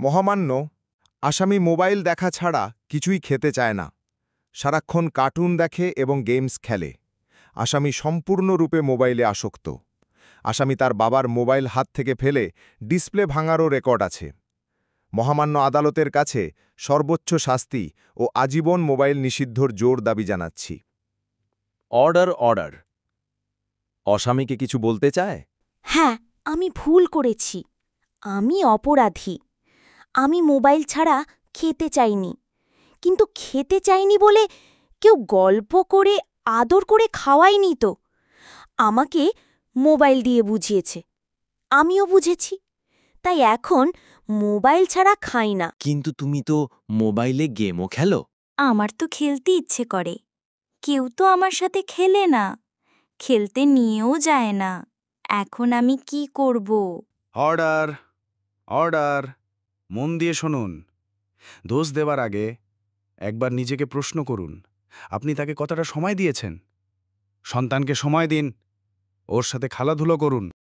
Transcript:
মহামান্য, আসামি মোবাইল দেখা ছাড়া কিছুই খেতে চায় না। সারাক্ষণ কার্টুন দেখে এবং গেমস খেলে। আসামি সম্পূর্ণরূপে মোবাইলে আসক্ত। আসামি তার বাবার মোবাইল হাত থেকে ফেলে ডিসপ্লে ভাঙারও রেকর্ড আছে। মহামান্য আদালতের কাছে সর্বোচ্চ শাস্তি ও আজীবন মোবাইল নিষিদ্ধর জোর দাবি জানাচ্ছি। Order order. অসামিকে কিছু বলতে চায়? হ্যাঁ, আমি ভুল করেছি। আমি অপরাধী। আমি মোবাইল ছাড়া খেতে চাইনি। কিন্তু খেতে চাইনি বলে কেউ গল্প করে আদর করে খাওয়ায়নি তো। আমাকে মোবাইল দিয়ে বুঝিয়েছে। আমিও বুঝেছি। তাই এখন মোবাইল ছাড়া খাই না। কিন্তু তুমি তো মোবাইলে গেমও খেলো। আমার তো খেলতে ইচ্ছে করে। কেউ তো আমার সাথে খেলে না, খেলতে নিয়েও যায় না। এখন আমি কি করব? Order order. মন দিয়ে শুনুন। দোষ দেওয়ার আগে একবার নিজেকে প্রশ্ন করুন, আপনি তাকে কতটা সময় দিয়েছেন? সন্তানকে সময় দিন, ওর সাথে খেলাধুলো করুন।